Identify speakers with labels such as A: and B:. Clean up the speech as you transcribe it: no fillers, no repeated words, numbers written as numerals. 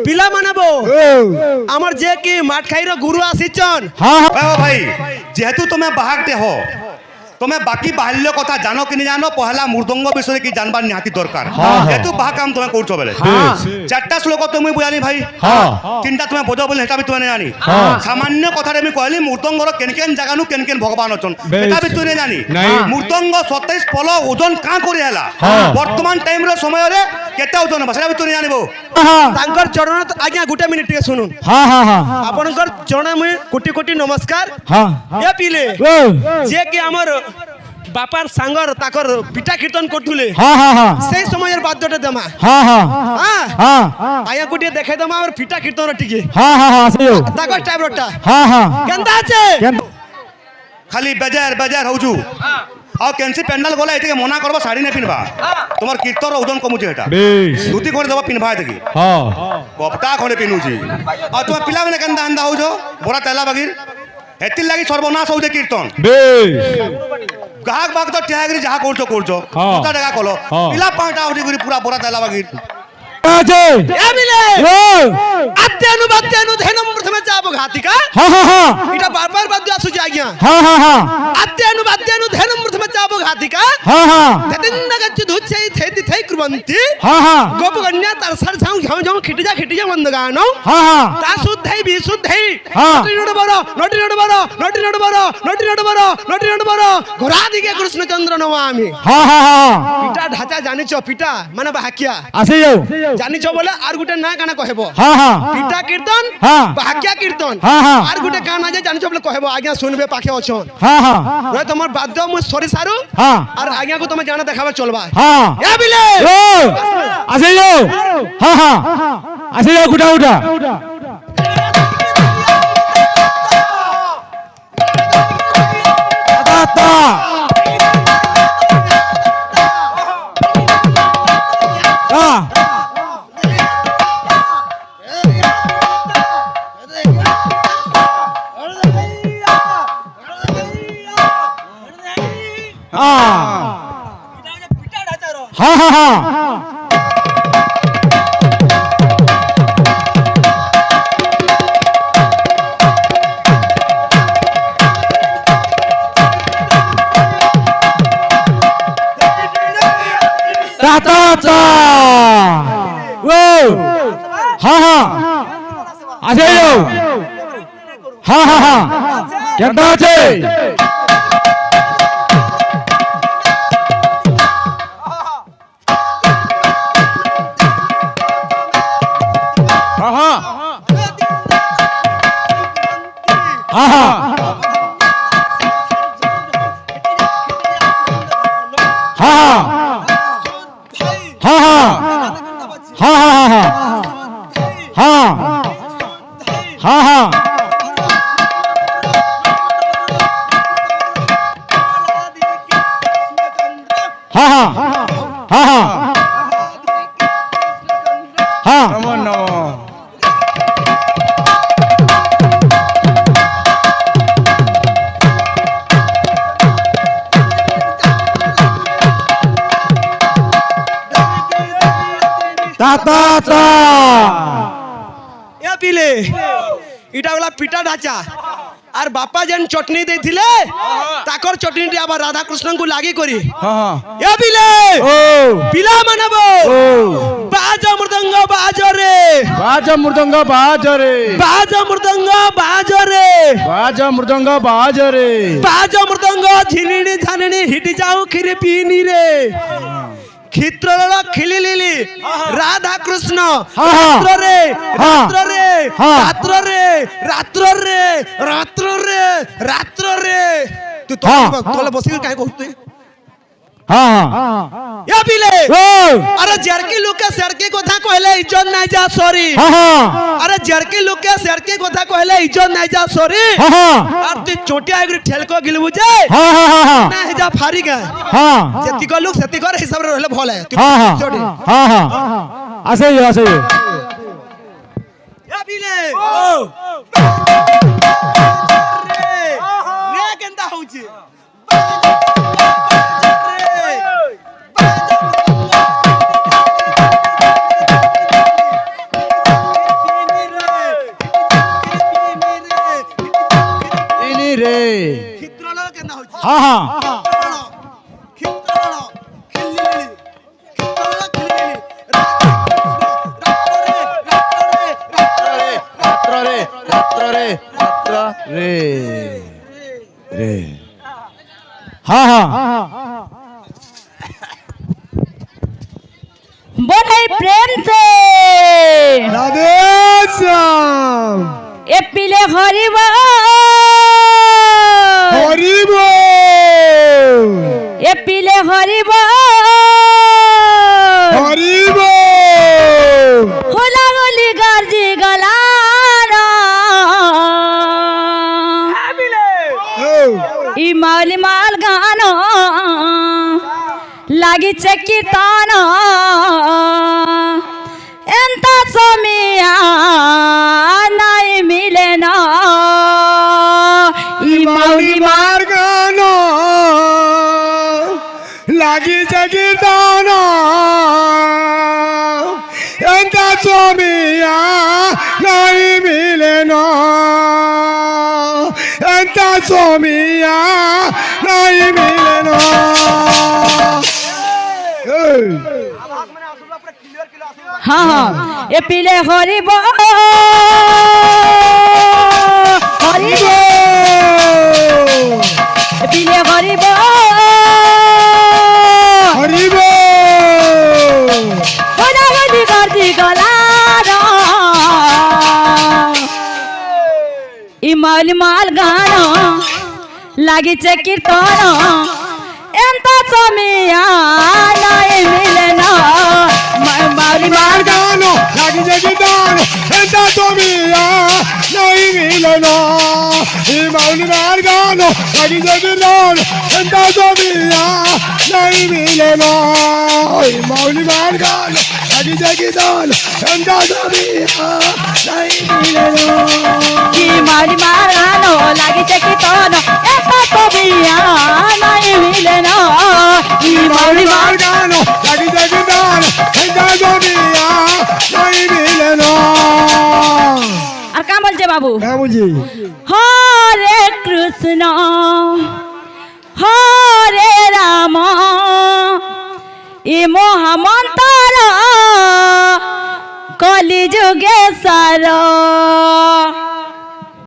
A: পিলা মানাবো আমার যে কি মাঠ খাইর গুরু আসিছন
B: ভাই যেহেতু তুমি বাহাকটে হ তুমি বাকি বাহ্য কথা জানো কি না জানো পহলা মৃদঙ্গ বিষয়ে কি জানবার নিহাতি দরকার যেহেতু বাহা কাম তুমি করছো বেলে চারটা শ্লোক তুমি বুঝানি ভাই তিনটা তুমি বোঝো বলে সেটা তুমি জানি সামান্য কথারে আমি কহিলি মৃদঙ্গর কেন কেন জাগানু কেন কেন ভগবান অছন সেটা বি তুমি জানি মৃদঙ্গ 27 পল ওজন কাঁ করে হেলা বর্তমান টাইম র সময় রে কেতে ওজন হবে সেটা বি তুমি জানিবো
A: তাঙ্কর চরণ আজ্ঞা গুটে মিনিট টিকে শুনুন আপনার চরণ মুই কোটি কোটি নমস্কার এ পিলে যে কি আমার বাপার সাঙ্গর তাকর পিটা কীর্তন করতুলে সেই সময়ের বাদ্যটা দেমা আয়া কোটি দেখাই দেমা আমার পিটা কীর্তন টিকে তাকর টাইপরটা কেনতা আছে
B: খালি বেজার বেজার হউছু আর কেনসি প্যান্ডাল গলা এটিকে মনা করবা শাড়ি না পিনবা তোমার কীর্তন ওজন কমুছে এটা ধুতি করে দেবা পিনবা এটিকে কপটা খড়ে পিনুছি আর তোমার পিলা মানে কেনতা আন্দা হউছ বড় তেলা বাগির এতির লাগি সর্বনাশ হউছে কীর্তন গাহক বাগ তো টিহাগিরি যাহা করছো করছো কথা দেখা কলো পিলা পাঁচটা উঠি করে পুরা বড় তেলা বাগির
A: প্রথমে যাব ঘাতিকা এটা বারবার বাদ্য আসুছে আজ্ঞা প্রথমে যাব ঘাতিকা কুরবন্তি গোপকন্যা তার সার ঝাউ ঝাউ ঝাউ খিটি যা বন্ধ গানো তা শুদ্ধই বিশুদ্ধই নটি নট বড় ঘোড়া দিকে কৃষ্ণচন্দ্র নমামি পিটা ঢাচা জানিছ পিটা মানে বাহাকিয়া
C: আসে যাও
A: জানিছ বলে আর গুটে না কানা কহেব পিটা কীর্তন বাহাকিয়া কীর্তন আর গুটে গান আছে জানিছ বলে কহেব আজ্ঞা শুনবে পাখে অছন রয় তোমার বাদ্য মু সরি সারু আর আজ্ঞা কো তুমি জানা দেখাবে চলবা এ বিলে
C: আসে যাও আসে যাও গুটা গুটা আসে যাও কেনতা আছে
A: এটা হলা পিঠা ঢাচা আর বাপা যেন চটনি দেইছিলে তাকর চটনিটি আবার রাধা কৃষ্ণଙ୍କୁ লাগি করি এ বিলে পিলা মানাবো বাজ মৃদঙ্গ বাজরে
C: বাজ মৃদঙ্গ বাজরে
A: বাজ মৃদঙ্গ বাজরে
C: বাজ মৃদঙ্গ বাজরে
A: বাজ মৃদঙ্গ ঝিনিনি ঝানিনি হিটি যাও খিরে পিনি রে ক্ষিত্রল খিলিলিলি রাধা কৃষ্ণ রাত্রে রাত্রে রাত্রে রাত্রে রাত্রে রাত্রে তুই তোলে বসি কাই কহু তুই या बिले अरे जरकी लुके सरकी কথা কইলে ইজ্জত নাই যা সরি अरे जरकी लुके सरकी কথা কইলে ইজ্জত নাই যা সরি আর তুই চটিয়া এগুলি ঠেলকো গিলবু যে না হে যা ফারি গে যেতি কো লুক সেতি কর হিসাব রে রহলে ভলে তুই চটি
C: আসে আসে
A: या बिले रे কেনতা হউছি
C: রে
A: ক্ষিত্রল কেনা হইছে
C: হ্যাঁ হ্যাঁ
A: ক্ষিত্রল খিল্লি ক্ষিত্রল খিল্লি
C: রাত্র রে রে হ্যাঁ হ্যাঁ
D: बोले प्रेम से
C: राधे श्याम
D: ए पीले हरिब
C: हरि बोल
D: ए पीले हरिब
C: हरि बोल
D: होला गोली गर्जी गलारा ई माली माल गाना लागिचे कीर्तन ಎಂತ ಸಮಯ ನಾಯಿ ಮಿಲೆನ ಈ ಮೌಲಿ
C: मार्गान लागी जगीदान ಎಂತ ಸ್ವಾಮಿಯ ನಾಯಿ ಮಿಲೆನ ಎಂತ ಸ್ವಾಮಿಯ ನಾಯಿ ಮಿಲೆನ
D: हाँ हाँ ये पीले हरिब हरिब ये पीले हरिब
C: हरि बोल
D: होला गोली गर्जी गलारा ई माल माल गाना लागिचे कीर्तन ಎಂತ ಸಮಯ ನಾಯಿ ಮಿಲನ ಮಾಲಿ
C: मार्गान लागी जगीदान ಎಂತ ಸ್ವಾಮಿಯ ನಾಯಿ ಮಿಲೆನ ಈ ಮೌಲಿ ಮಾರ್ಗಾನ लागी जगीदान ಎಂತ ಸ್ವಾಮಿಯ ನಾಯಿ ಮಿಲೆನ ಈ ಮೌಲಿ ಮಾರ್ಗಾನ लागी जगीदान ಎಂತ ಸ್ವಾಮಿಯ ನಾಯಿ ಮಿಲೆನ
D: ಈ ಮಾಲಿ ಮಾರಾನೋ लागिचे कीर्तन ಎಂತ ಸಮಯ ನಾಯಿ ಮಿಲನ ಈ ಮಾಲಿ
C: मार्गान लागी जगीदान ಎಂತ ಸ್ವಾಮಿಯ ನಾಯಿ ಮಿಲೆನ
D: আর কা বলছে বাবু
C: হ্যাঁ বুঝি
D: হরে কৃষ্ণ হরে রাম ই মহামন্তর কলি যুগে সার